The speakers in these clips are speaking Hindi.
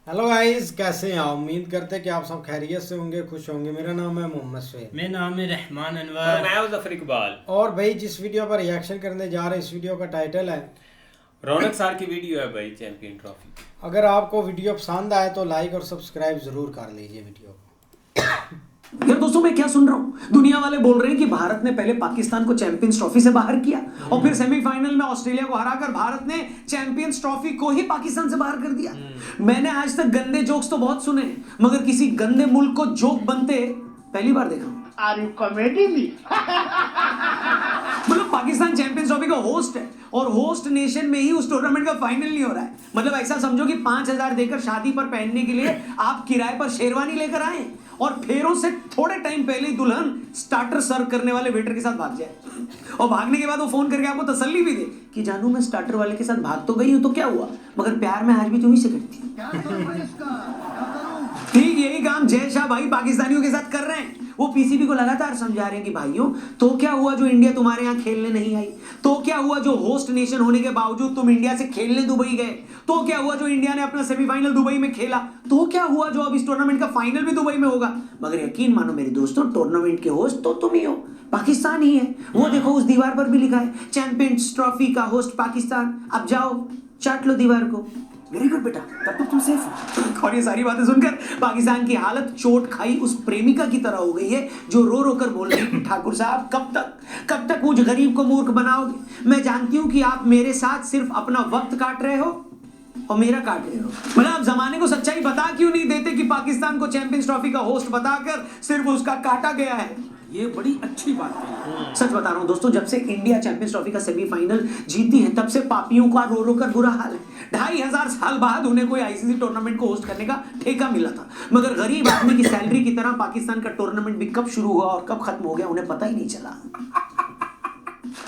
हेलो गाइस, कैसे हैं आप? उम्मीद करते हैं कि आप सब खैरियत से होंगे, खुश होंगे। मेरा नाम है मोहम्मद सुहेल। मेरा नाम है रहमान और अनवर। मैं हूं जफर इकबाल। और भाई, जिस वीडियो पर रिएक्शन करने जा रहे हैं, इस वीडियो का टाइटल है रौनक सार की वीडियो है भाई, चैंपियन ट्रॉफी। अगर आपको वीडियो पसंद आए तो लाइक और सब्सक्राइब जरूर कर लीजिए वीडियो को। यार दोस्तों, मैं क्या सुन रहा हूँ, दुनिया वाले बोल रहे हैं कि भारत ने पहले पाकिस्तान को चैंपियंस ट्रॉफी से बाहर किया और फिर सेमीफाइनल में ऑस्ट्रेलिया को हराकर भारत ने चैंपियंस ट्रॉफी को ही पाकिस्तान से बाहर कर दिया। मैंने आज तक गंदे जोक्स तो बहुत सुने, मगर किसी गंदे मुल्क को जोक बनते पहली बार देखा हूं। Are you committing me? मतलब पाकिस्तान चैंपियंस ट्रॉफी का होस्ट है और होस्ट नेशन में ही उस टूर्नामेंट का फाइनल नहीं हो रहा है। मतलब ऐसा समझो कि 5,000 देकर शादी पर पहनने के लिए आप किराए पर शेरवानी लेकर आए और फेरों से थोड़े टाइम पहले ही दुल्हन स्टार्टर सर्व करने वाले वेटर के साथ भाग जाए और भागने के बाद वो फोन करके आपको तसल्ली भी दे कि जानू मैं स्टार्टर वाले के साथ भाग तो गई हूं तो क्या हुआ, मगर प्यार में आज भी तुम्ही से करती हूं। ठीक यही काम जय शाह भाई पाकिस्तानियों के साथ कर रहे हैं। वो पीसीबी को लगातार समझा रहे हैं कि भाइयों, तो क्या हुआ जो इंडिया तुम्हारे यहाँ खेलने नहीं आई? तो क्या हुआ जो होस्ट नेशन होने के बावजूद तुम इंडिया से खेलने दुबई गए? तो क्या हुआ जो इंडिया ने अपना सेमीफाइनल दुबई में खेला? तो क्या हुआ जो अब इस टूर्नामेंट का फाइनल भी दुबई में होगा? मगर यकीन मानो मेरे दोस्तों, टूर्नामेंट के होस्ट तो तुम ही हो, पाकिस्तान ही है। वो देखो उस दीवार पर भी लिखा है चैंपियंस ट्रॉफी का होस्ट पाकिस्तान। अब जाओ चाट लो दीवार को। वेरी गुड बेटा, तब तक तुम सेफ हो। और ये सारी बातें सुनकर पाकिस्तान की हालत चोट खाई उस प्रेमिका की तरह हो गई है जो रो रो कर बोल रही है कि ठाकुर साहब कब तक मुझ गरीब को मूर्ख बनाओगे? मैं जानती हूं कि आप मेरे साथ सिर्फ अपना वक्त काट रहे हो और मेरा काट रहे हो। मतलब आप जमाने को सच्चाई बता क्यों नहीं देते कि पाकिस्तान को चैंपियंस ट्रॉफी का होस्ट बताकर सिर्फ उसका काटा गया है? ये बड़ी अच्छी बात है। सच बता रहा हूं दोस्तों, जब से इंडिया चैंपियंस ट्रॉफी का सेमीफाइनल जीती है तब से पापियों का रो रो कर बुरा हाल है। 2,500 साल बाद उन्हें कोई आईसीसी टूर्नामेंट को होस्ट करने का ठेका मिला था, मगर गरीब आदमी की सैलरी की तरह पाकिस्तान का टूर्नामेंट भी कब शुरू हुआ और कब खत्म हो गया उन्हें पता ही नहीं चला।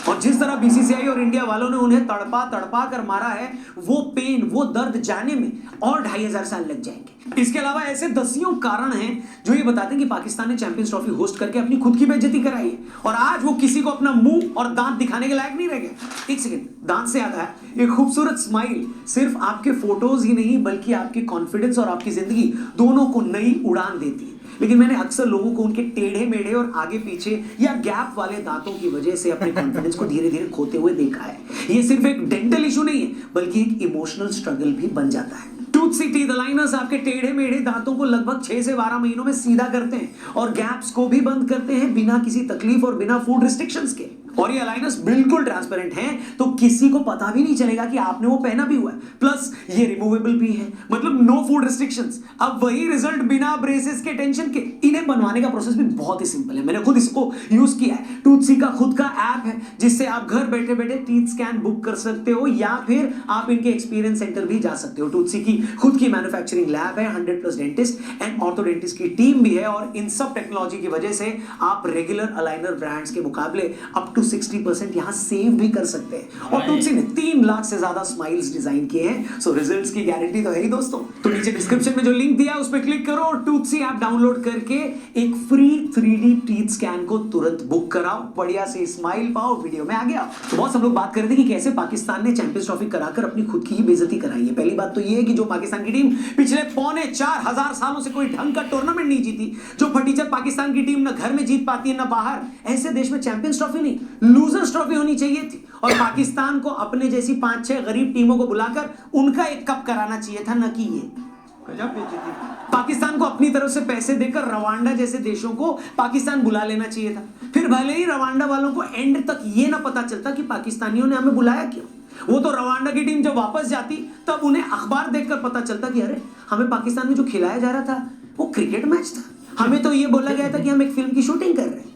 और जिस तरह बीसीसीआई और इंडिया वालों ने उन्हें तड़पा तड़पा कर मारा है, वो पेन, वो दर्द जाने में और 2,500 साल लग जाएंगे। इसके अलावा ऐसे दसियों कारण हैं जो ये बताते हैं कि पाकिस्तान ने चैंपियंस ट्रॉफी होस्ट करके अपनी खुद की बेइज्जती कराई है और आज वो किसी को अपना मुंह और दांत दिखाने के लायक नहीं रह गए। एक सेकंड, दांत से याद है, एक खूबसूरत स्माइल सिर्फ आपके फोटोज ही नहीं बल्कि आपके कॉन्फिडेंस और आपकी जिंदगी दोनों को नई उड़ान देती है। लेकिन मैंने अक्सर लोगों को उनके टेढ़े मेढ़े और आगे पीछे या गैप वाले दांतों की वजह से अपने कॉन्फिडेंस को धीरे धीरे खोते हुए देखा है। ये सिर्फ एक डेंटल इशू नहीं है बल्कि एक इमोशनल स्ट्रगल भी बन जाता है। टूथ सी टीथ अलाइनर्स आपके टेढ़े मेढ़े दांतों को लगभग 6 से 12 महीनों में सीधा करते हैं और गैप्स को भी बंद करते हैं बिना किसी तकलीफ और बिना फूड रिस्ट्रिक्शंस के। और ये अलाइनर्स बिल्कुल ट्रांसपेरेंट हैं तो किसी को पता भी नहीं चलेगा कि आपने वो पहना भी हुआ है। प्लस ये रिमूवेबल भी है, मतलब नो फूड रिस्ट्रिक्शंस। अब वही रिजल्ट बिना ब्रेसेस के, टेंशन के। इन्हें बनवाने का प्रोसेस भी बहुत ही सिंपल है, मैंने खुद इसको यूज किया है। टूथसी का खुद का ऐप है जिससे आप घर बैठे बैठे टीथ स्कैन बुक कर सकते हो या फिर आप इनके एक्सपीरियंस सेंटर भी जा सकते हो। टूथसी की खुद की मैन्युफैक्चरिंग लैब है, 100+ डेंटिस्ट एंड ऑर्थोडेंटिस्ट की टीम भी है और इन सब टेक्नोलॉजी की वजह से आप रेगुलर अलाइनर ब्रांड्स के मुकाबले अप टू 60% यहां सेव भी कर सकते हैं। और टूथसी ने 3 लाख से ज्यादा स्माइल्स डिजाइन किए हैं, सो रिजल्ट्स की गारंटी तो है ही दोस्तों। तो नीचे डिस्क्रिप्शन में जो लिंक दिया है उस पर क्लिक करो और टूथसी ऐप डाउनलोड करके एक फ्री 3D टीथ स्कैन को तुरंत बुक कराओ, बढ़िया से स्माइल पाओ। वीडियो में आ गया तो बहुत सब लोग बात कर रहे थे कि कैसे पाकिस्तान ने चैंपियंस ट्रॉफी कराकर अपनी खुद की ही बेइज्जती कराई है। पहली बात तो ये है कि जो पाकिस्तान की टीम पिछले 4,500 सालों से कोई ढंग का टूर्नामेंट नहीं जीती, जो फटीचर पाकिस्तान की टीम ना घर में जीत पाती है ना बाहर, ऐसे देश में चैंपियंस ट्रॉफी नहीं, लूजर्स ट्रॉफी होनी चाहिए थी। और पाकिस्तान को अपने जैसी 5-6 गरीब टीमों को बुलाकर उनका एक कप कराना चाहिए था, न कि ये। पाकिस्तान को अपनी तरफ से पैसे देकर रवांडा जैसे देशों को पाकिस्तान बुला लेना चाहिए था, फिर भले ही रवांडा वालों को एंड तक ये ना पता चलता कि पाकिस्तानियों ने हमें बुलाया क्यों। वो तो रवांडा की टीम जब वापस जाती तब उन्हें अखबार देखकर पता चलता कि अरे हमें पाकिस्तान में जो खिलाया जा रहा था वो क्रिकेट मैच था, हमें तो ये बोला गया था कि हम एक फिल्म की शूटिंग कर रहे हैं।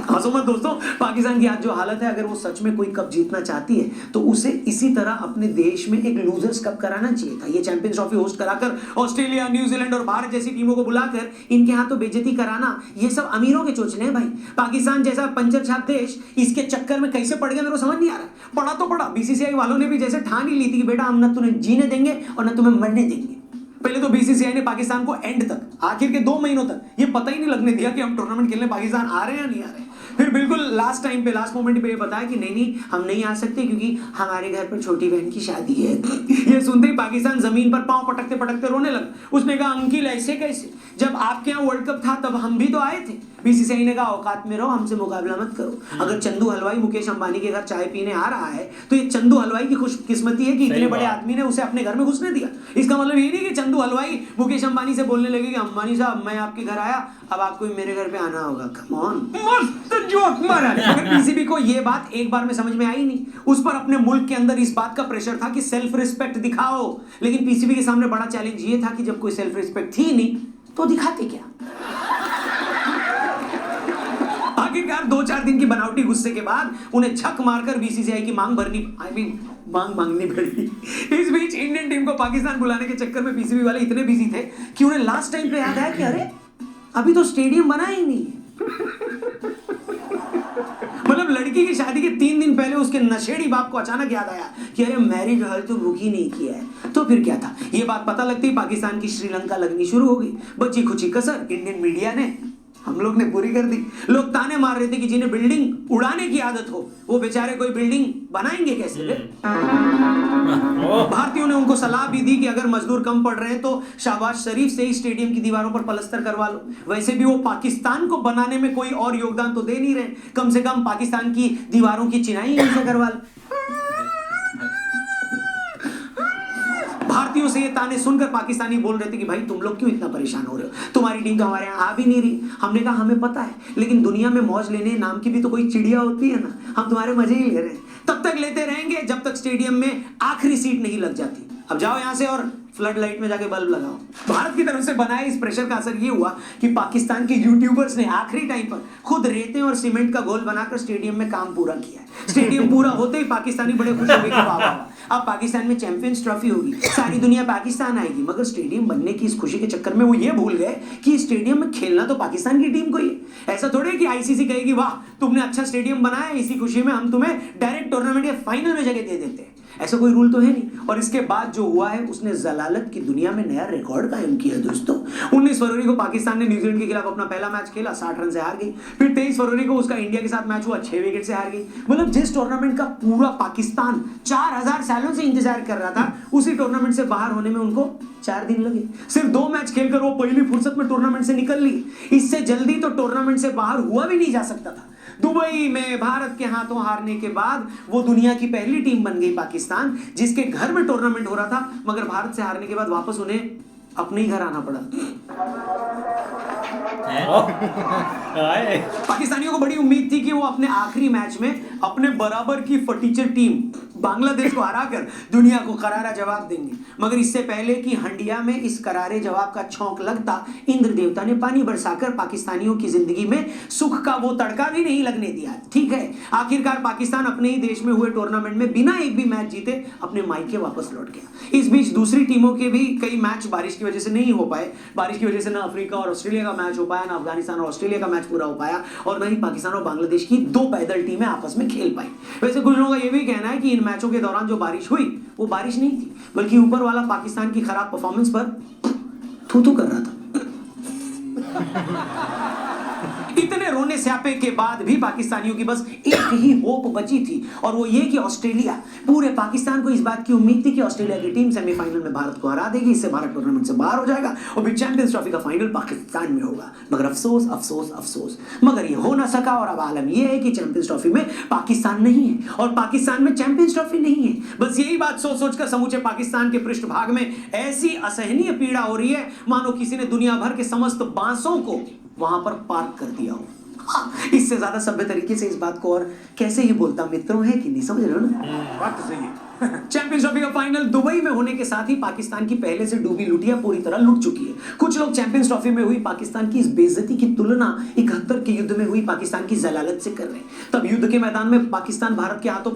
हंसो मत दोस्तों, पाकिस्तान की आज जो हालत है, अगर वो सच में कोई कप जीतना चाहती है तो उसे इसी तरह अपने देश में एक लूजर्स कप कराना चाहिए था। ये चैंपियंस ट्रॉफी होस्ट कराकर ऑस्ट्रेलिया, न्यूजीलैंड और भारत जैसी टीमों को बुलाकर इनके हाथों बेइज्जती कराना, ये सब अमीरों के चोचले हैं भाई। पाकिस्तान जैसा पंचर छाप देश इसके चक्कर में कैसे पड़ गया मेरे को समझ नहीं आ रहा। पड़ा तो पड़ा, बीसीसीआई वालों ने भी जैसे ठान ही ली थी कि बेटा हम न तुम्हें जीने देंगे और न तुम्हें मरने देंगे। पहले तो बीसीसीआई ने पाकिस्तान को एंड तक, आखिर के 2 महीनों तक ये पता ही नहीं लगने दिया कि हम टूर्नामेंट खेलने पाकिस्तान आ रहे हैं या नहीं आ रहे। फिर बिल्कुल लास्ट टाइम पे, लास्ट मोमेंट पे ये बताया कि नहीं नहीं हम नहीं आ सकते क्योंकि हमारे घर पर छोटी बहन की शादी है। ये सुनते ही पाकिस्तान जमीन पर पांव पटकते पटकते रोने लगा। उसने कहा अंकिल ऐसे कैसे, जब आपके यहाँ वर्ल्ड कप था तब हम भी तो आए थे। बीसीसीआई ने कहा औकात में रहो, हमसे मुकाबला मत करो। अगर चंदू हलवाई मुकेश अंबानी के घर चाय पीने आ रहा है तो ये चंदू हलवाई की खुशकिस्मती है कि इतने बड़े आदमी ने उसे अपने घर में घुसने दिया। इसका मतलब ये नहीं कि चंदू हलवाई मुकेश अंबानी से बोलने लगे कि अंबानी साहब मैं आपके घर आया, अब आपको भी मेरे घर पे आना होगा। कम ऑन, मस्त जोक मारा। मगर पीसीबी को ये बात एक बार में समझ में आई नहीं। उस पर अपने मुल्क के अंदर इस बात का प्रेशर था कि सेल्फ रिस्पेक्ट दिखाओ, लेकिन पीसीबी के सामने बड़ा चैलेंज ये था कि जब कोई सेल्फ रिस्पेक्ट थी नहीं तो दिखाते क्या। आखिरकार 2-4 दिन की बनावटी गुस्से के बाद उन्हें झक मारकर बीसीसीआई की मांग मांगनी पड़ी। इस बीच इंडियन टीम को पाकिस्तान बुलाने के चक्कर में पीसीबी वाले इतने बिजी थे कि उन्हें लास्ट टाइम पे याद आया कि अरे अभी तो स्टेडियम बना ही नहीं है। मतलब लड़की की शादी के 3 दिन पहले उसके नशेड़ी बाप को अचानक याद आया कि अरे मैरिज हॉल तो बुक ही नहीं किया है। तो फिर क्या था, ये बात पता लगती ही पाकिस्तान की श्रीलंका लगनी शुरू हो गई। बची खुची कसर इंडियन मीडिया ने, हम लोग ने पूरी कर दी। लोग ताने मार रहे थे कि जिन्हें बिल्डिंग उड़ाने की आदत हो वो बेचारे कोई बिल्डिंग बनाएंगे कैसे। भारतीयों ने उनको सलाह भी दी कि अगर मजदूर कम पड़ रहे हैं तो शाहबाज शरीफ से ही स्टेडियम की दीवारों पर पलस्तर करवा लो। वैसे भी वो पाकिस्तान को बनाने में कोई और योगदान तो दे नहीं रहे, कम से कम पाकिस्तान की दीवारों की चिनाई इनसे करवा लो। भारतीयों से ये ताने सुनकर पाकिस्तानी बोल रहे थे कि भाई तुम लोग क्यों इतना परेशान हो रहे हो, तुम्हारी टीम तो हमारे यहाँ आ भी नहीं रही। हमने कहा हमें पता है, लेकिन दुनिया में मौज लेने नाम की भी तो कोई चिड़िया होती है ना, हम तुम्हारे मजे ही ले रहे हैं। तब तक लेते रहेंगे जब तक स्टेडियम में आखिरी सीट नहीं लग जाती। अब जाओ यहां से और फ्लड लाइट में जाके बल्ब लगाओ। भारत की तरफ से बनाए इस प्रेशर का असर ये हुआ कि पाकिस्तान के यूट्यूबर्स ने आखिरी टाइम पर खुद रेते और सीमेंट का घोल बनाकर स्टेडियम में काम पूरा किया। स्टेडियम पूरा होते ही पाकिस्तानी बड़े खुश हो गए कि वाह वाह, अब पाकिस्तान में चैंपियंस ट्रॉफी होगी, सारी दुनिया पाकिस्तान आएगी। मगर स्टेडियम बनने की इस खुशी के चक्कर में वो ये भूल गए कि स्टेडियम में खेलना तो पाकिस्तान की टीम को ही है। ऐसा थोड़े कि आईसीसी कहेगी वाह तुमने अच्छा स्टेडियम बनाया, इसी खुशी में हम तुम्हें डायरेक्ट टूर्नामेंट के फाइनल में जगह दे देते हैं। ऐसा कोई रूल तो है नहीं। और इसके बाद जो हुआ है उसने जलालत की दुनिया में नया रिकॉर्ड कायम किया दोस्तों। 19 फरवरी को पाकिस्तान ने न्यूजीलैंड के खिलाफ अपना पहला मैच खेला, 60 रन से हार गई। फिर 23 फरवरी को उसका इंडिया के साथ मैच हुआ, 6 विकेट से हार गई। मतलब जिस टूर्नामेंट का पूरा पाकिस्तान 4000 सालों से इंतजार कर रहा था, उसी टूर्नामेंट से बाहर होने में उनको 4 दिन लगे। सिर्फ 2 मैच खेलकर वो पहली फुर्सत में टूर्नामेंट से निकल ली। इससे जल्दी तो टूर्नामेंट से बाहर हुआ भी नहीं जा सकता था। दुबई में भारत के हाथों हारने के बाद वो दुनिया की पहली टीम बन गई पाकिस्तान, जिसके घर में टूर्नामेंट हो रहा था। मगर भारत से हारने के बाद वापस उन्हें अपने ही घर आना पड़ा। पाकिस्तानियों को बड़ी उम्मीद थी कि वो अपने आखिरी मैच में अपने बराबर की फटीचर टीम बांग्लादेश को हराकर दुनिया को करारा जवाब देंगे। मगर इससे पहले कि हंडिया में इस करारे जवाब का छौंक लगता, इंद्र देवता ने पानी बरसाकर पाकिस्तानियों की जिंदगी में सुख का वो तड़का भी नहीं लगने दिया। ठीक है, आखिरकार पाकिस्तान अपने ही देश में हुए टूर्नामेंट में बिना एक भी मैच जीते अपने मायके वापस लौट गया। इस बीच दूसरी टीमों के भी कई मैच बारिश की वजह से नहीं हो पाए। बारिश की वजह से ना अफ्रीका और ऑस्ट्रेलिया का मैच हो पाया, ना अफगानिस्तान और ऑस्ट्रेलिया का मैच पूरा हो पाया, और ना ही पाकिस्तान और बांग्लादेश की 2 पैदल टीमें आपस में खेल पाई। वैसे कुछ लोगों का यह भी कहना है कि इन मैचों के दौरान जो बारिश हुई वो बारिश नहीं थी, बल्कि ऊपर वाला पाकिस्तान की खराब परफॉर्मेंस पर थू-थू कर रहा था। इतने रोने स्यापे के बाद भी पाकिस्तानियों की बस एक ही होप बची थी, और वो ये कि ऑस्ट्रेलिया, पूरे पाकिस्तान को इस बात की उम्मीद थी कि ऑस्ट्रेलिया की टीम सेमीफाइनल में भारत को हरा देगी, इससे भारत टूर्नामेंट से बाहर हो जाएगा और फिर चैंपियंस ट्रॉफी का फाइनल पाकिस्तान में होगा। मगर अफसोस अफसोस अफसोस, मगर ये हो ना सका। और अब आलम ये है कि चैंपियंस ट्रॉफी में पाकिस्तान नहीं है और पाकिस्तान में चैंपियंस ट्रॉफी नहीं है। बस यही बात सोच सोचकर समूचे पाकिस्तान के पृष्ठभाग में ऐसी असहनीय पीड़ा हो रही है मानो किसी ने दुनिया भर के समस्त बांसों को वहां पर पार्क कर दिया हो। इससे ज्यादा सभ्य तरीके से इस बात को और कैसे ही बोलता मित्रों है कि नहीं, समझ रहे हो ना? बात तो सही है। चैंपियंस ट्रॉफी का फाइनल दुबई में होने के साथ ही पाकिस्तान की पहले से डूबी लुटिया पूरी तरह लुट चुकी है। कुछ लोग चैंपियंस ट्रॉफी में हुई पाकिस्तान की इस बेइज्जती की तुलना 71 के युद्ध में हुई पाकिस्तान की जलालत से कर रहे हैं। तब युद्ध के मैदान में पाकिस्तान भारत के हाथों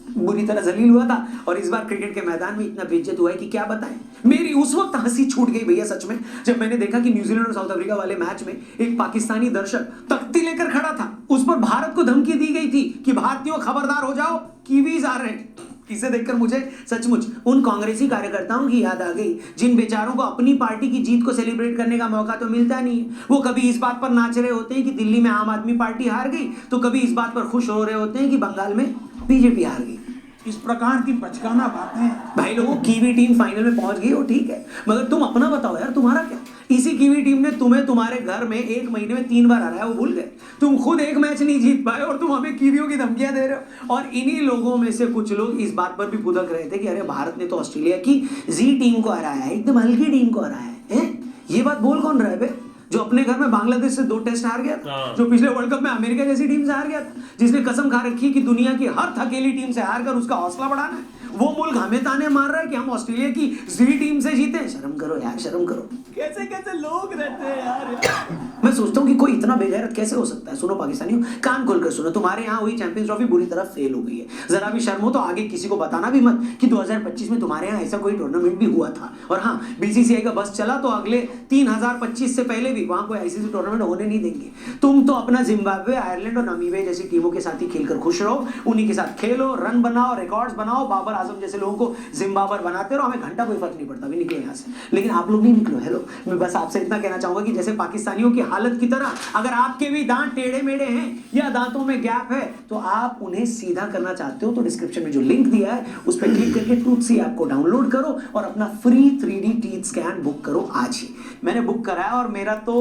बुरी तरह जलील हुआ था, और इस बार क्रिकेट के मैदान में इतना बेइज्जत हुआ है कि क्या बताएं। मेरी उस वक्त हंसी छूट गई भैया सच में, जब मैंने देखा कि न्यूजीलैंड और साउथ अफ्रीका वाले मैच में एक पाकिस्तानी दर्शक तख्ती लेकर खड़ा था। उस पर भारत को धमकी दी गई थी कि भारतीयों खबरदार हो जाओ, कीवीज आ रहे हैं। इसे देखकर मुझे सचमुच उन कांग्रेसी कार्यकर्ताओं की याद आ गई जिन बेचारों को अपनी पार्टी की जीत को सेलिब्रेट करने का मौका तो मिलता नहीं है। वो कभी इस बात पर नाच रहे होते हैं कि दिल्ली में आम आदमी पार्टी हार गई, तो कभी इस बात पर खुश हो रहे होते हैं कि बंगाल में बीजेपी हार गई। इस प्रकार की बचकाना बातें भाई लोगों, कीवी टीम फाइनल में पहुंच गई हो, ठीक है, मगर तुम अपना बताओ यार, तुम्हारा क्या? इसी कीवी टीम ने तुम्हें तुम्हारे घर में एक महीने में 3 बार हराया, वो भूल गए? तुम खुद एक मैच नहीं जीत पाए और तुम हमें कीवियों की धमकियां दे रहे हो। और इन्हीं लोगों में से कुछ लोग इस बात पर भी भुदक रहे थे कि अरे भारत ने तो ऑस्ट्रेलिया की जी टीम को हराया है, एकदम हल्की टीम को हराया है। ये बात बोल कौन रहा है बे? जो अपने घर में बांग्लादेश से 2 टेस्ट हार गया था, जो पिछले वर्ल्ड कप में अमेरिका जैसी टीम से हार गया था, जिसने कसम खा रखी कि दुनिया की हर थकेली टीम से हार कर उसका हौसला बढ़ाना है, वो मुल्क हमें ताने मार रहा है कि हम ऑस्ट्रेलिया की जी टीम से जीते। शर्म करो यार, शर्म करो। कैसे कैसे लोग रहते हैं यार। मैं सोचता हूँ कि कोई इतना बेगैरत कैसे हो सकता है। सुनो पाकिस्तानियों, कान खोलकर सुनो, तुम्हारे यहाँ हुई चैंपियंस ट्रॉफी बुरी तरह फेल हो गई है। जरा भी शर्म हो तो आगे किसी को बताना भी मत कि 2025 में तुम्हारे यहाँ ऐसा कोई टूर्नामेंट भी हुआ था। और हाँ, बीसीसीआई का बस चला तो अगले 3025 से पहले भी वहां कोई आईसीसी टूर्नामेंट होने नहीं देंगे। तुम तो अपना जिम्बाब्वे, आयरलैंड और नामीबिया जैसी टीमों के साथ ही खेलकर खुश रहो, उन्हीं के साथ खेलो, रन बनाओ, रिकॉर्ड्स बनाओ, बाबर आजम जैसे लोगों को जिम्बाब्वे बनाते रहो, हमें घंटा कोई फर्क नहीं पड़ता, भी निकलो यहाँ से। लेकिन आप लोग नहीं निकलो। हेलो, मैं बस आपसे इतना कहना चाहूंगा कि जैसे पाकिस्तानियों की हालत की तरह अगर आपके भी दांत टेढ़े मेढ़े हैं या दांतों में गैप है तो आप उन्हें सीधा करना चाहते हो तो डिस्क्रिप्शन में जो लिंक दिया है उस पर क्लिक करके टूथसी ऐप को डाउनलोड करो और अपना free 3D teeth scan book करो आज ही। मैंने बुक कराया और मेरा तो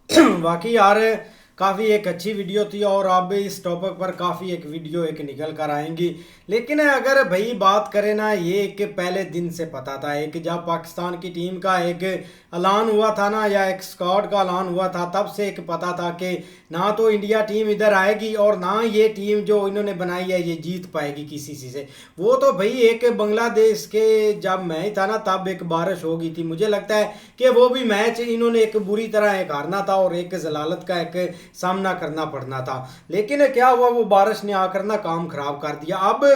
वाकई यार काफ़ी एक अच्छी वीडियो थी और अब इस टॉपिक पर काफ़ी एक वीडियो एक निकल कर आएंगी। लेकिन अगर भाई बात करें ना, ये एक पहले दिन से पता था, एक जब पाकिस्तान की टीम का एक ऐलान हुआ था ना, या एक स्क्वाड का ऐलान हुआ था, तब से एक पता था कि ना तो इंडिया टीम इधर आएगी और ना ये टीम जो इन्होंने बनाई है ये जीत पाएगी किसी से। वो तो भाई एक बांग्लादेश के जब मैच था ना तब एक बारिश हो गई थी, मुझे लगता है कि वो भी मैच इन्होंने एक बुरी तरह एक हारना था और एक जलालत का एक सामना करना पड़ना था। लेकिन क्या हुआ, वो बारिश ने आकर ना काम खराब कर दिया। अब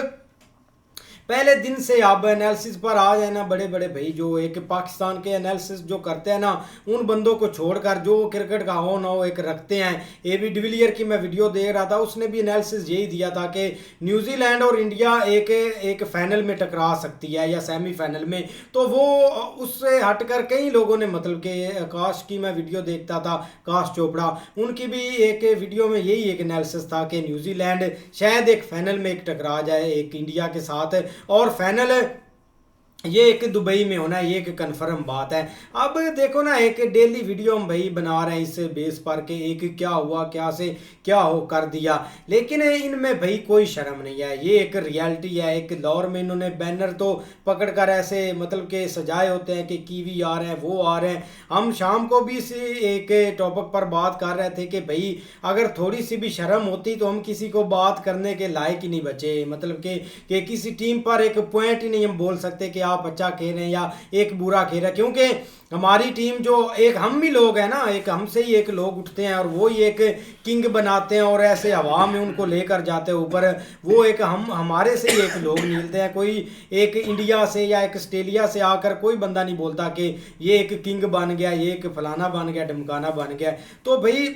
पहले दिन से आप एनालिसिस पर आ जाए ना, बड़े बड़े भाई जो एक पाकिस्तान के एनालिसिस जो करते हैं ना, उन बंदों को छोड़कर जो क्रिकेट का हो ना हो एक रखते हैं। एबी डिविलियर की मैं वीडियो देख रहा था, उसने भी एनालिसिस यही दिया था कि न्यूजीलैंड और इंडिया एक फाइनल में टकरा सकती है या सेमीफाइनल में। तो वो उससे हटकर कई लोगों ने, मतलब कि आकाश की मैं वीडियो देखता था, आकाश चोपड़ा, उनकी भी एक वीडियो में यही एक एनालिसिस था कि न्यूजीलैंड शायद एक फाइनल में एक टकरा जाए एक इंडिया के साथ, और फाइनल ये एक दुबई में होना है, ये एक कन्फर्म बात है। अब देखो ना, एक डेली वीडियो हम भाई बना रहे हैं इस बेस पर के एक क्या हुआ, क्या से क्या हो कर दिया, लेकिन इनमें भाई कोई शर्म नहीं है। ये एक रियलिटी है। एक दौर में इन्होंने बैनर तो पकड़कर ऐसे मतलब के सजाए होते हैं कि कीवी आ रहे हैं, वो आ रहे हैं। हम शाम को भी इस एक टॉपिक पर बात कर रहे थे कि भाई अगर थोड़ी सी भी शर्म होती तो हम किसी को बात करने के लायक ही नहीं बचे, मतलब कि किसी टीम पर एक पॉइंट ही नहीं हम बोल सकते कि आप अच्छा खेल रहे हैं या एक बुरा खेल रहे हैं, क्योंकि हमारी टीम जो एक हम भी लोग हैं ना, एक हमसे ही एक लोग उठते हैं और वो ही एक किंग बनाते हैं और ऐसे हवा में उनको लेकर जाते हैं ऊपर। वो एक हमारे से ही एक लोग मिलते हैं। कोई एक इंडिया से या एक ऑस्ट्रेलिया से आकर कोई बंदा नहीं बोलता कि ये एक किंग बन गया, ये एक फलाना बन गया, ढमकाना बन गया। तो भाई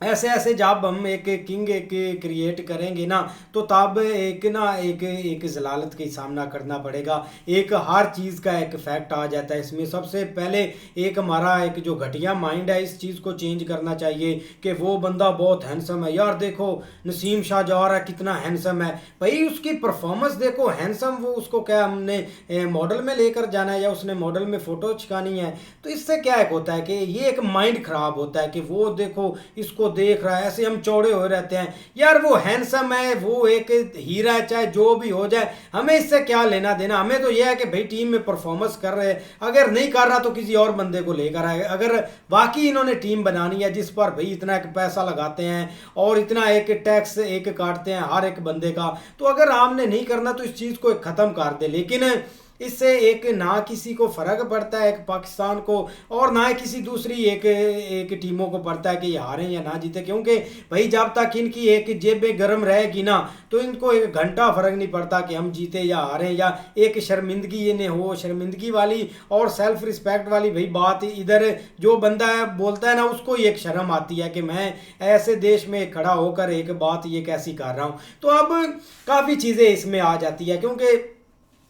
ऐसे ऐसे जब हम एक किंग एक क्रिएट करेंगे ना, तो तब एक जलालत का सामना करना पड़ेगा। एक हर चीज़ का एक फैक्ट आ जाता है इसमें। सबसे पहले एक हमारा एक जो घटिया माइंड है, इस चीज़ को चेंज करना चाहिए कि वो बंदा बहुत हैंडसम है। यार देखो नसीम शाहजहां कितना हैंडसम है भाई, उसकी परफॉर्मेंस देखो, हैंडसम। वो उसको क्या हमने मॉडल में लेकर जाना है या उसने मॉडल में फ़ोटो छिकानी है? तो इससे क्या एक होता है कि ये एक माइंड ख़राब होता है कि वो देखो इसको देख रहा है, ऐसे हम चौड़े हो रहते हैं। यार वो हैंडसम है, वो एक हीरा है, चाहे जो भी हो जाए, हमें इससे क्या लेना देना। हमें तो यह है कि भाई टीम में परफॉर्मेंस कर रहे हैं, अगर नहीं कर रहा तो किसी और बंदे को लेकर आए। अगर वाकई इन्होंने टीम बनानी है जिस पर भाई इतना एक पैसा लगाते हैं और इतना एक टैक्स एक काटते हैं हर एक बंदे का, तो अगर आपने नहीं करना तो इस चीज़ को ख़त्म कर दे। लेकिन इससे एक ना किसी को फ़र्क पड़ता है, एक पाकिस्तान को, और ना किसी दूसरी एक टीमों को पड़ता है कि ये हारें या ना जीते, क्योंकि भाई जब तक इनकी एक जेबें गर्म रहेगी ना तो इनको एक घंटा फ़र्क नहीं पड़ता कि हम जीते या हारें, या एक शर्मिंदगी इन्हें हो, शर्मिंदगी वाली और सेल्फ रिस्पेक्ट वाली भाई बात इधर जो बंदा है बोलता है ना उसको ही एक शर्म आती है कि मैं ऐसे देश में खड़ा होकर एक बात ये कैसी कर रहा हूँ। तो अब काफ़ी चीज़ें इसमें आ जाती है, क्योंकि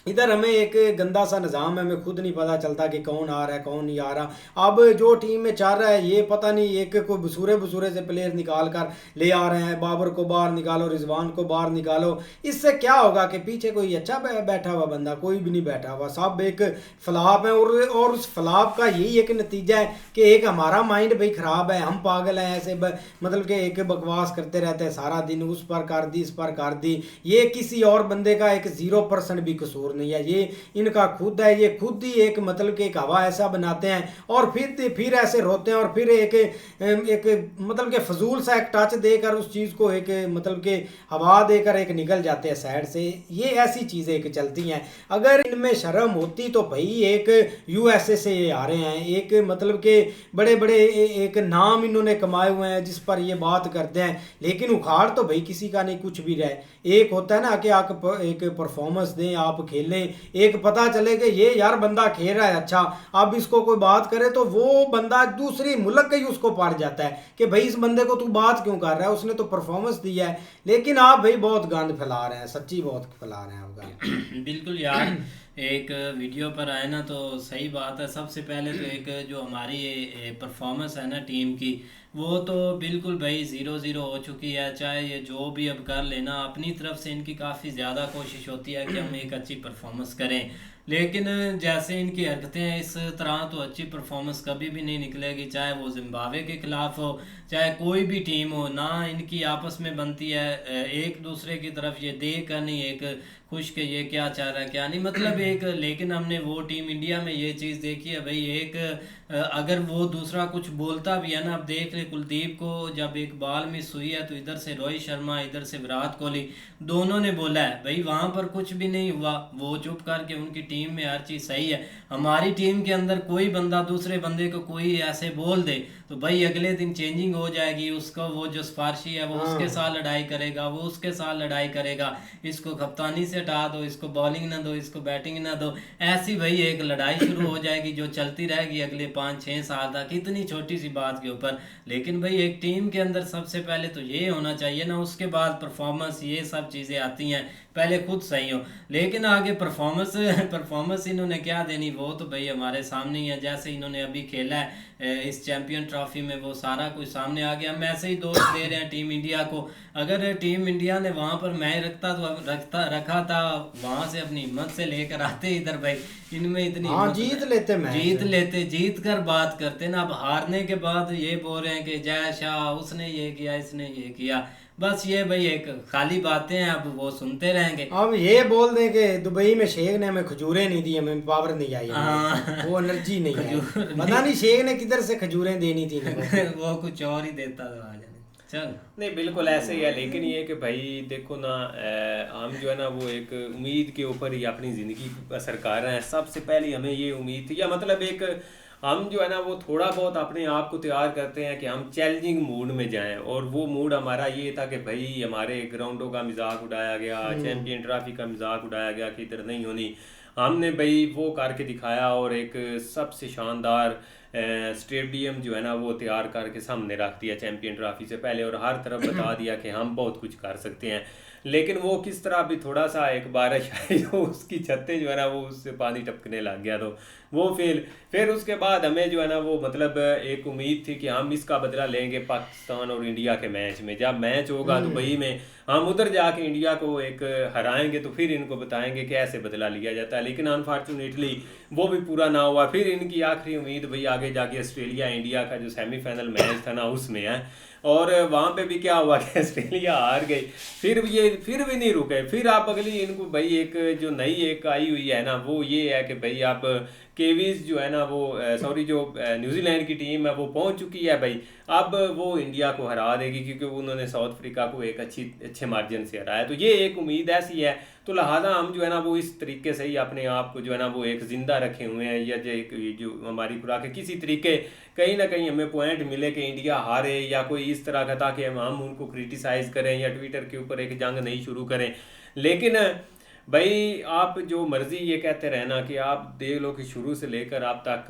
इधर हमें एक गंदा सा निज़ाम है, हमें खुद नहीं पता चलता कि कौन आ रहा है कौन नहीं आ रहा। अब जो टीम में चल रहा है ये पता नहीं, एक कोई बसूरे से प्लेयर निकाल कर ले आ रहे हैं, बाबर को बाहर निकालो, रिजवान को बाहर निकालो। इससे क्या होगा कि पीछे कोई अच्छा बैठा हुआ बंदा कोई भी नहीं बैठा हुआ, सब एक फ्लॉप है। और उस फ्लॉप का यही एक नतीजा है कि एक हमारा माइंड भाई ख़राब है, हम पागल हैं ऐसे मतलब कि एक बकवास करते रहते हैं सारा दिन, उस पर कर दी इस पर कर दी। ये किसी और बंदे का एक 0% भी कसूर नहीं है, ये इनका खुद है, ये खुद ही एक मतलब कि एक हवा ऐसा बनाते हैं और फिर ऐसे रोते हैं और फिर एक मतलब कि फजूल सा एक टच देकर उस चीज़ को एक मतलब कि हवा देकर एक निकल जाते हैं साइड से। ये ऐसी चीज़ें एक चलती हैं। अगर इनमें शर्म होती तो भाई एक USA से ये आ रहे हैं, एक मतलब के बड़े बड़े एक नाम इन्होंने कमाए हुए हैं जिस पर ये बात करते हैं, लेकिन उखाड़ तो भाई किसी का नहीं कुछ भी रहे। एक होता है ना कि आप एक परफॉर्मेंस दें, आप खेलें, एक पता चले कि ये यार बंदा खेल रहा है अच्छा, अब इसको कोई बात करे तो वो बंदा दूसरी मुल्क का ही उसको पड़ जाता है कि भाई इस बंदे को तू बात क्यों कर रहा है, उसने तो परफॉर्मेंस दिया है। लेकिन आप भाई बहुत गंद फैला रहे हैं, सच्ची बहुत फैला रहे हैं आप। बिल्कुल यार, एक वीडियो पर आए ना तो सही बात है। सबसे पहले तो एक जो हमारी परफॉर्मेंस है ना टीम की, वो तो बिल्कुल भाई 0-0 हो चुकी है। चाहे ये जो भी अब कर लेना, अपनी तरफ से इनकी काफ़ी ज़्यादा कोशिश होती है कि हम एक अच्छी परफॉर्मेंस करें, लेकिन जैसे इनकी हरकतें हैं इस तरह तो अच्छी परफॉर्मेंस कभी भी नहीं निकलेगी। चाहे वो जिम्बाब्वे के ख़िलाफ़ हो, चाहे कोई भी टीम हो, ना इनकी आपस में बनती है एक दूसरे की तरफ ये देख कर नहीं एक खुश के ये क्या चाह रहा है क्या नहीं, मतलब एक। लेकिन हमने वो टीम इंडिया में ये चीज़ देखी है भाई, एक अगर वो दूसरा कुछ बोलता भी है ना, अब देख ले कुलदीप को जब एक बॉल मिस हुई है तो इधर से रोहित शर्मा इधर से विराट कोहली दोनों ने बोला है भाई वहाँ पर कुछ भी नहीं हुआ, वो चुप करके उनकी टीम में हर चीज़ सही है। हमारी टीम के अंदर कोई बंदा दूसरे बंदे को कोई ऐसे बोल दे तो भाई अगले दिन चेंजिंग हो जाएगी, उसको वो जो सिफारशी है वो उसके साथ लड़ाई करेगा, वो उसके साथ लड़ाई करेगा, इसको कप्तानी से हटा दो, इसको बॉलिंग ना दो, इसको बैटिंग ना दो, ऐसी भाई एक लड़ाई शुरू हो जाएगी जो चलती रहेगी अगले 5-6 साल तक, इतनी छोटी सी बात के ऊपर। लेकिन भाई एक टीम के अंदर सबसे पहले तो ये होना चाहिए ना, उसके बाद परफॉर्मेंस ये सब चीज़ें आती हैं, पहले खुद सही हो। लेकिन आगे परफॉर्मेंस इन्होंने क्या देनी वो तो भाई हमारे सामने ही है। जैसे इन्होंने अभी खेला है इस चैंपियन ट्रॉफी में, वो सारा कुछ सामने आ गया। हम ऐसे ही दोस्त दे रहे हैं टीम इंडिया को। अगर टीम इंडिया ने वहाँ पर मैच रखा था, वहाँ से अपनी हिम्मत से लेकर आते इधर भाई, इनमें इतनी जीत कर बात करते ना। अब हारने के बाद ये बोल रहे हैं कि जय शाह उसने ये किया इसने ये किया, बस ये भाई एक खाली बातें हैं, अब वो सुनते रहेंगे। अब ये बोल दें कि दुबई में शेख ने हमें खजूरें नहीं दी, हमें पावर नहीं आई, वो एनर्जी नहीं है, पता नहीं शेख ने किधर से खजूरें देनी थी वो कुछ और ही देता था। चल नहीं बिल्कुल ऐसे ही है। लेकिन ये कि भाई देखो ना, हम जो है ना वो एक उम्मीद के ऊपर ही अपनी ज़िंदगी असर कर रहे हैं। सबसे पहले हमें ये उम्मीद थी, या मतलब एक हम जो है ना वो थोड़ा बहुत अपने आप को तैयार करते हैं कि हम चैलेंजिंग मूड में जाएं, और वो मूड हमारा ये था कि भाई हमारे ग्राउंडों का मजाक उड़ाया गया, चैंपियन ट्रॉफी का मजाक उड़ाया गया कि इधर नहीं होनी। हमने भाई वो करके दिखाया और एक सबसे शानदार स्टेडियम जो है ना वो तैयार करके सामने रख दिया चैंपियन ट्रॉफी से पहले, और हर तरफ बता दिया कि हम बहुत कुछ कर सकते हैं। लेकिन वो किस तरह भी थोड़ा सा एक बारिश आई तो उसकी छतें जो है ना वो उससे पानी टपकने लग गया, तो वो फिर उसके बाद हमें जो है ना वो मतलब एक उम्मीद थी कि हम इसका बदला लेंगे पाकिस्तान और इंडिया के मैच में। जब मैच होगा दुबई में हम उधर जाके इंडिया को एक हराएंगे तो फिर इनको बताएंगे कि ऐसे बदला लिया जाता है। लेकिन अनफॉर्चुनेटली वो भी पूरा ना हुआ। फिर इनकी आखिरी उम्मीद भाई आगे जाके ऑस्ट्रेलिया इंडिया का जो सेमीफाइनल मैच था ना उसमें है, और वहाँ पे भी क्या हुआ कि ऑस्ट्रेलिया हार गई। फिर भी नहीं रुके। फिर आप अगली इनको भाई एक जो नई एक आई हुई है ना वो ये है कि भाई आप केवीज जो है ना वो सॉरी जो न्यूजीलैंड की टीम है वो पहुंच चुकी है भाई। अब वो इंडिया को हरा देगी क्योंकि उन्होंने साउथ अफ्रीका को एक अच्छे मार्जिन से हराया। तो ये एक उम्मीद ऐसी है, तो लिहाजा हम जो है ना वो इस तरीके से ही अपने आप को जो है ना वो एक ज़िंदा रखे हुए हैं, या जो हमारी खुराक है किसी तरीके कहीं ना कहीं हमें पॉइंट मिले कि इंडिया हारे या कोई इस तरह का, ताकि हम उनको क्रिटिसाइज़ करें या ट्विटर के ऊपर एक जंग नहीं शुरू करें। लेकिन भाई आप जो मर्ज़ी ये कहते रहना कि आप देख लो कि शुरू से लेकर आप तक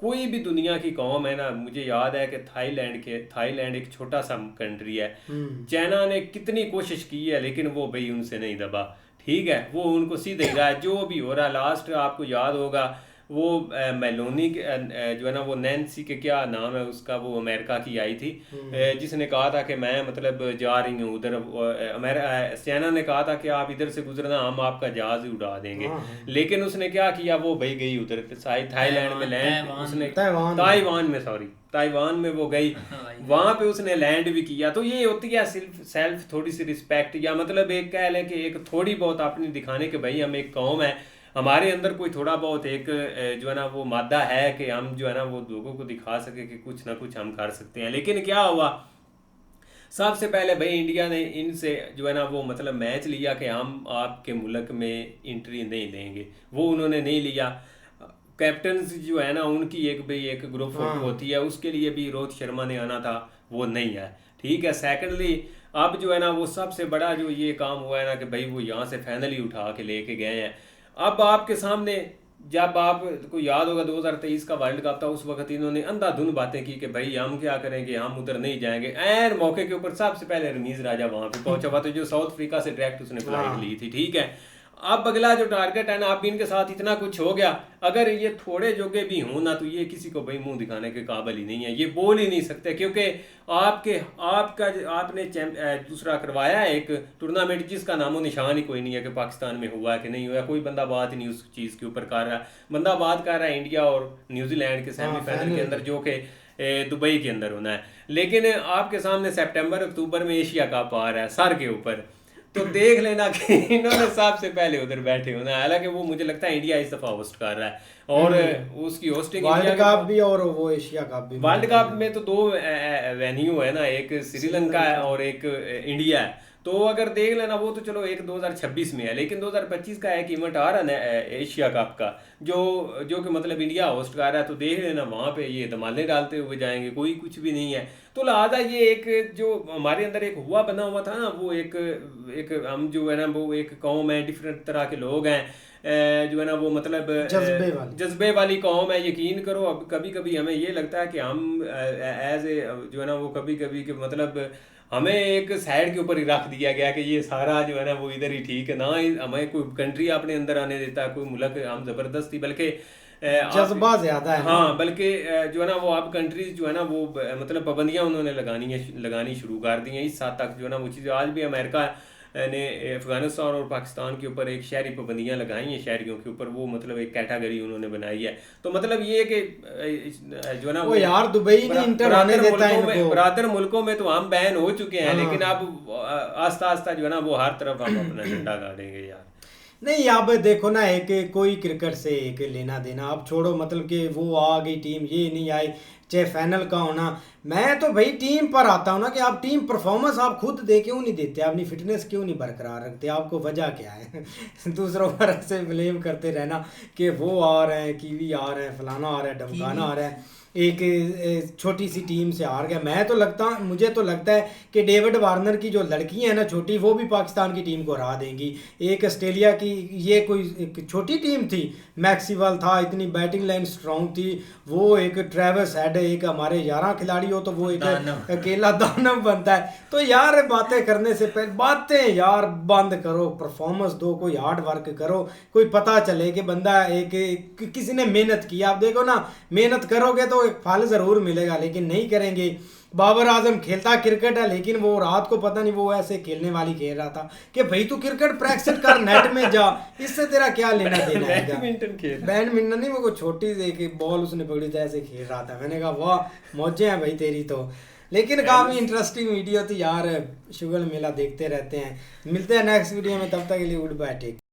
कोई भी दुनिया की कौम है ना, मुझे याद है कि थाईलैंड एक छोटा सा कंट्री है, चाइना ने कितनी कोशिश की है लेकिन वो भाई उनसे नहीं दबा, ठीक है, वो उनको सीधे ही रहा है जो भी हो रहा है। लास्ट आपको याद होगा वो मेलोनी जो है ना वो नैन्सी के क्या नाम है उसका, वो अमेरिका की आई थी जिसने कहा था कि मैं मतलब जा रही हूँ उधर, चाइना ने कहा था कि आप इधर से गुजरना हम आपका जहाज ही उड़ा देंगे, लेकिन उसने क्या किया, वो भाई गई उधर थाईलैंड में लैंड, उसने ताइवान में वो गई, वहां पे उसने लैंड भी किया। तो ये होती है सेल्फ थोड़ी सी रिस्पेक्ट, या मतलब एक कह लें कि एक थोड़ी बहुत अपनी दिखाने के भाई हम एक कौम है, हमारे अंदर कोई थोड़ा बहुत एक जो है ना वो मादा है कि हम जो है ना वो लोगों को दिखा सके कि कुछ ना कुछ हम कर सकते हैं। लेकिन क्या हुआ, सबसे पहले भाई इंडिया ने इनसे जो है ना वो मतलब मैच लिया कि हम आपके मुल्क में एंट्री नहीं देंगे, वो उन्होंने नहीं लिया। कैप्टन जो है ना उनकी एक ग्रुप फोटो होती है, उसके लिए भी रोहित शर्मा ने आना था, वो नहीं है, ठीक है। सेकेंडली अब जो है ना वो सबसे बड़ा जो ये काम हुआ है ना कि भाई वो यहाँ से फाइनली उठा के लेके गए हैं। अब आपके सामने जब आपको याद होगा 2023 का वर्ल्ड कप था, उस वक्त इन्होंने अंधाधुंध बातें की कि भाई हम क्या करेंगे, हम उधर नहीं जाएंगे। ऐन मौके के ऊपर सबसे पहले रमीज राजा वहां पे पहुंचा हुआ था जो साउथ अफ्रीका से डायरेक्ट उसने फ्लाइट ली थी, ठीक है। अब अगला जो टारगेट है ना, अब इनके साथ इतना कुछ हो गया, अगर ये थोड़े जोगे भी हों ना तो ये किसी को भाई मुंह दिखाने के काबिल ही नहीं है, ये बोल ही नहीं सकते, क्योंकि आपने दूसरा करवाया है एक टूर्नामेंट जिसका नामो निशान ही कोई नहीं है कि पाकिस्तान में हुआ है कि नहीं हुआ, कोई बंदा बात ही नहीं उस चीज़ के ऊपर कर रहा है। बंदा बात कर रहा है इंडिया और न्यूजीलैंड के सेमीफाइनल के अंदर जो कि दुबई के अंदर होना है, लेकिन आपके सामने सितंबर अक्टूबर में एशिया कप आ रहा है सर के ऊपर। तो देख लेना कि इन्होंने सबसे पहले उधर बैठे होना, हालांकि वो मुझे लगता है इंडिया इस दफा होस्ट कर रहा है और उसकी होस्टिंग वर्ल्ड कप भी और वो एशिया कप भी। वर्ल्ड कप में तो 2 वेन्यू है ना, एक श्रीलंका है और एक इंडिया है। तो अगर देख लेना वो तो चलो एक 2026 में है, लेकिन 2025 का एक इवेंट आ रहा है एशिया कप का जो कि मतलब इंडिया होस्ट कर रहा है। तो देख लेना वहाँ पे ये धमाले डालते हुए जाएंगे, कोई कुछ भी नहीं है। तो लिहाजा ये एक जो हमारे अंदर एक हुआ बना हुआ था ना, वो एक हम जो है ना वो एक कौम है, डिफरेंट तरह के लोग हैं जो है ना वो मतलब जज्बे वाली कौम है। यकीन करो अब कभी कभी हमें ये लगता है कि हम एज ए जो है ना वो कभी कभी के मतलब हमें एक साइड के ऊपर ही रख दिया गया कि ये सारा जो है ना वो इधर ही ठीक है, ना हमें कोई कंट्री अपने अंदर आने देता, कोई मुल्क हम ज़बरदस्ती, बल्कि जज्बा ज्यादा है। हाँ, बल्कि जो है ना वो अब कंट्रीज जो है ना वो मतलब पाबंदियाँ उन्होंने लगानी शुरू कर दी हैं। इस हद तक जो है ना वो चीज़ आज भी अमेरिका ने अफगानिस्तान और पाकिस्तान के ऊपर एक शहरी पाबंदियाँ लगाई हैं, शहरियों के ऊपर, वो मतलब एक कैटेगरी उन्होंने बनाई है। तो मतलब ये कि जो है ना वो यार दुबई नहीं इंटर होने देता है इनको। बरादर मुल्कों में तो हम बैन हो चुके हैं, लेकिन अब आस्ता आस्ता जो है ना वो हर तरफ हम अपना झंडा गाड़ेंगे यार। नहीं अब देखो ना, एक कोई क्रिकेट से एक लेना देना आप छोड़ो, मतलब कि वो आ गई टीम, ये नहीं आई, चाहे फाइनल का होना। मैं तो भाई टीम पर आता हूँ ना कि आप टीम परफॉर्मेंस आप खुद दे क्यों नहीं देते, अपनी फिटनेस क्यों नहीं बरकरार रखते, आपको वजह क्या है दूसरों पर ऐसे ब्लेम करते रहना कि वो आ रहे हैं, कीवी आ रहे हैं, फलाना आ रहा है, ढमकाना आ रहा है, एक छोटी सी टीम से हार गया। मुझे तो लगता है कि डेविड वार्नर की जो लड़की है ना छोटी, वो भी पाकिस्तान की टीम को हरा देंगी। एक ऑस्ट्रेलिया की ये कोई एक छोटी टीम थी, मैक्सवेल था, इतनी बैटिंग लाइन स्ट्रॉन्ग थी, वो एक ट्रेविस हेड, एक हमारे 11 खिलाड़ी हो तो वो एक अकेला दानव बनता है। तो यार बातें करने से पहले बातें यार बंद करो, परफॉर्मेंस दो, कोई हार्ड वर्क करो, कोई पता चले कि बंदा एक किसी ने मेहनत की। आप देखो ना, मेहनत करोगे तो एक फल जरूर मिलेगा, लेकिन नहीं करेंगे। बाबर आजम खेलता क्रिकेट है, लेकिन वो रात को पता नहीं वो ऐसे खेलने वाली खेल रहा था कि भाई तू क्रिकेट प्रैक्टिस कर, नेट में जा, इससे तेरा क्या लेना देना है। बैडमिंटन नहीं, वो छोटी सी बॉल उसने पकड़ी थी, ऐसे खेल रहा था। मैंने कहा वाह मौजें हैं भाई तेरी तो। लेकिन काफ़ी इंटरेस्टिंग वीडियो थी यार, शुगल मेला देखते रहते हैं। मिलते हैं नेक्स्ट वीडियो में, तब तक के लिए गुड बाय, टेक।